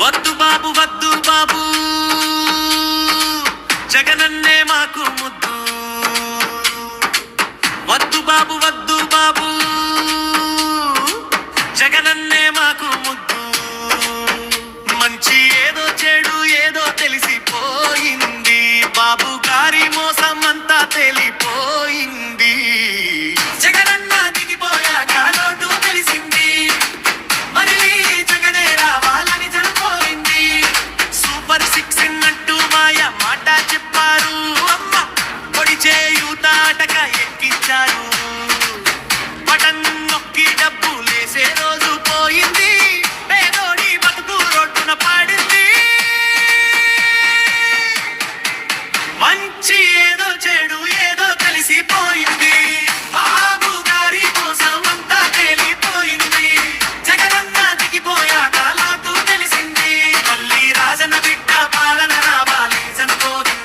వద్దు బాబు వద్దు బాబు, జగనన్నే మాకు ముద్దు. వద్దు బాబు వద్దు బాబు, జగనన్నే మాకు ముద్దు. మంచి ఏదో చెడు ఏదో తెలిసిపోయింది, బాబు గారి మోసం అంతా తెలిపోయింది. జగనన్న దిగిపోయాక లోటు తెలిసింది, మరి జగనే రావాలని జనపోయింది. సూపర్ సిక్స్ అన్నట్టు మాయ మాట చెప్పారు, అమ్మ పొడి చేయూత అటక ఎక్కించారు. బటన్ నొక్కి డబ్బు లేసే రోజు పోయింది, పేదోడి బతుకు రోడ్డున పాడింది. మంచి ఏదో చెడు ఏదో కలిసిపోయింది, బాబు గారి కోసం అంతా తేలిపోయింది. జగనన్న దిగిపోయాక లోటు తెలిసింది, మళ్ళీ రాజన బిడ్డ పాలన రావాలి జనపోయింది.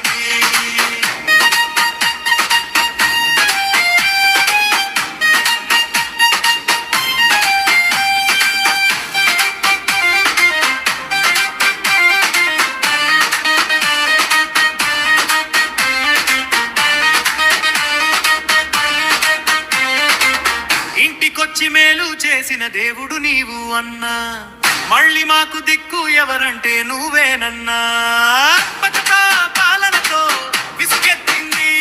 ఇంటికొచ్చి మేలు చేసిన దేవుడు నీవు అన్నా, మళ్ళీ మాకు దిక్కు ఎవరంటే నువ్వేనన్నా. పథకా పాలనతో విసుగెత్తింది,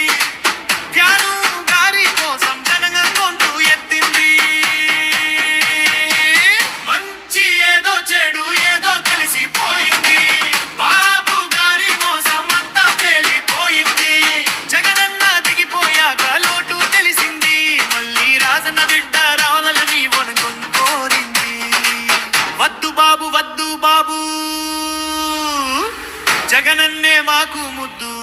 ధ్యాను గారి కోసం జనగం గొంతు ఎత్తింది. మంచి ఏదో చెడు ఏదో కలిసిపోయింది, బాబు గారి మోసం అంతా తేలిపోయింది. జగనన్న దిగిపోయాక లోటు తెలిసింది, మళ్ళీ రాజన్న బిడ్డ రావాలని వణుకొని కోరింది. వద్దు బాబు వద్దు బాబు, జగనన్నే మాకు ముద్దు.